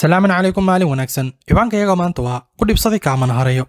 salaamun calaykum maalin wanaagsan ciwaankayaga maanta waa ku dhibsaday kaaman harayo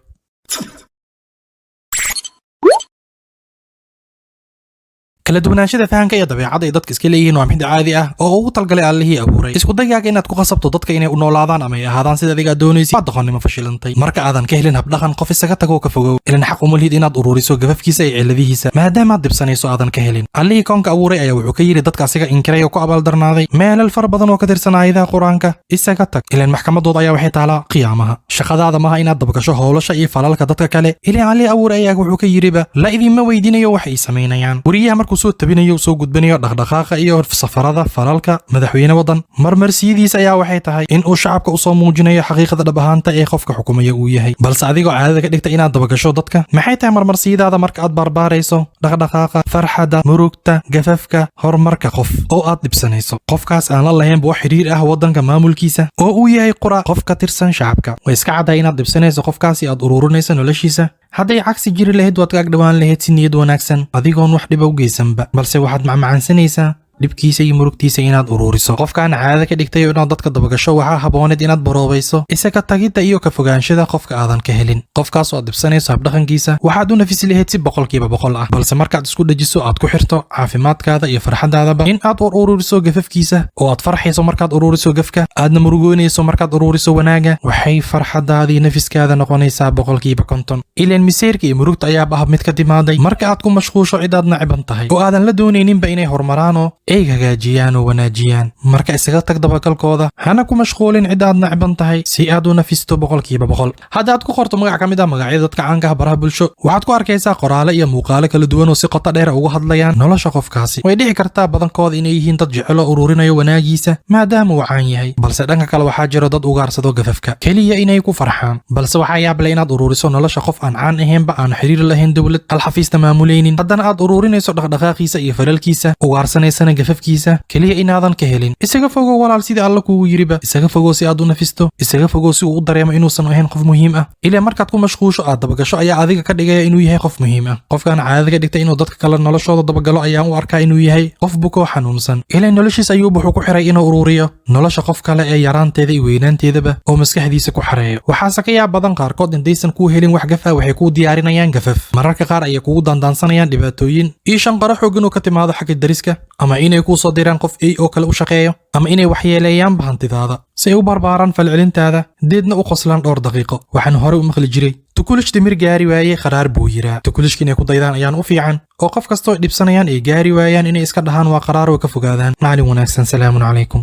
kala duwanaanshaha fahanka iyo dabeecadda ay dadka iska leeyihiin waa mid caadi ah oo ugu talgalay Allihii abuuray isku dayaaga inaad ku qasabto dadka inay u noolaadaan ama ay ahaadaan sida adiga doonaysid waa doqonnimo fashilantay marka aadan ka helin habdhaqan qof isaga tago ka fogow ilaa xaq uma lihid inaad ururiso gafafkiisa iyo ciladihiisa maadaama aad dibsanayso aadan ka helin Allihii koonka abuuray ayaa wuxuu ka yiri dadka asiga inkiray oo ku abaaldarnaaday meelal far badan oo ka tirsan aayadaha quraanka isaga tag ilaa maxkamadooda ayaa waxay taalaa qiyaamaha shaqadaada maaha inaad dabgasho howlasha iyo falalka dadka kale ilaa Allihii abuuray ayaa wuxuu ka yiriba la idinma weydiinayo wax ay sameynayaan wariyaha markuu soo tabinayo soo gudbinayo dhaqdhaqaaqa iyo safarada falalka madaxweyne wadan marmarsidiisa ayaa waxay tahay in uu shacabka u soo muujinayo xaqiiqada dhab ahaanta ee qofka xukumaya uu yahay balse adigoo caadada ka dhigta inaad dabagasho dadka maxay tahay marmarsiidaada marka aad barbaarayso dhaqdhaqaaqa farxada murugta gafafka horumarka qof oo aad dibsanayso qofkaas aan la lahayn wax xiriir ah wadanka maamulkiisa oo uu yahay qura qof ka tirsan shacabka way iska caday inaad dibsanayso qofkaas aad ururinayso noloshiisa hadday cagsi jiri lahayd waad kaag dhawaan lahayd si niyad wanaagsan adigoon wax dhib u geysanba balse waxaad macmacaansanaysaa dhibkiisa iyo murugtiisa inaad ururiso qofkaan caada ka dhigtay inaad dadka dabagasho waxaa habooneed inaad baroobayso isaga tagidda iyo ka fogaanshada qofka aadan ka helin qofkaas oo aad dibsanayso habdhaqankiisa waxaad u nafisi lahayd si 100% ah balse markaad isku dhajiso aad ku xirto caafimaadkaada iyo farxadaadaba in aad ururiso gafafkiisa oo aad farxayso markaad ururiso gafka aadna murugoynayso markaad ururiso wanaaga waxay farxadaadii nafiskaada noqonaysaa 100% ileen miseerka iyo murugta ayaa ah mid ka timaaday marka aad ku mashquusho cid aad naciban tahay oo aadan la doonayninba inay hormaraan ay hagaajiyaan oo wanaajiyaan marka isaga tag dabagalkooda hana ku mashquulin cid aad nacban tahay si aad u nafisto 100% hadda aad ku qorto magac kamid ah magacyada dadka caanka ah baraha bulsho waxaad ku arkaysaa qoraale iyo muuqaalo kala duwan oo si qoto dheer uga hadlayaan nolosha qofkaasi way dhici kartaa badankooda inay yihiin dad jecel oo ururinayo wanaagiisa maadaama uu caan yahay balse dhanka kale waxaa jira dad ugaarsado gafafka kaliya inay ku farxaan balse waxaa yaab leh inaad ururiso nolosha qof aan caan ahaynba aan xiriir lahayn dawlad hal xafiista maamulaynin haddana aad ururinayso dhaqdhaqaaqiisa iyo falalkiisa ugaarsanaysan gafafkiisa kaliya inaadan ka helin isaga fogow walaal sida alla kuugu yiriba isaga fogow si aad u nafisto isaga fogow si uu u dareemo inuusan ahayn qof muhiim ah ilaa markaad ku mashquusho aad dabagasho ayaa adiga ka dhigaya inuu yahay qof muhiim ah qofkaan caadada ka dhigtay inuu dadka kale noloshooda dabagalo ayaa u arkaa inuu yahay qof buko xanuunsan ilaa noloshiisa ayuu wuxuu ku xiray inuu ururiyo nolosha qof kale ee yaraanteeda iyo weynaanteedaba oo maskaxdiisa ku xareeyo waxaase ka yaab badan qaarkood intaysan ku helin wax gafa waxay ku diyaarinayaan gafaf mararka qaar ayay kugu dandaansanayaan dhibaatooyin iyo shanqaro xooggan oo ka timaado xagga dariska ama inay ku soo diraan qof ay oo kale u shaqeeyo ama inay waxyeeleeyaan bahantidaada si ay u barbaaran falcelintaada deedna u qoslaan dhowr daqiiqo waxaan hore u maqli jiray tukulish timir gaari waayey qaraar buu yiraa tukulishka inay ku daydaan ayaan u fiican oo qof kastoo dhibsanayaan ay gaari waayaan inay iska dhahaan waa qaraar oo ka fogaadaan maalin wanaagsan salaamun calaykum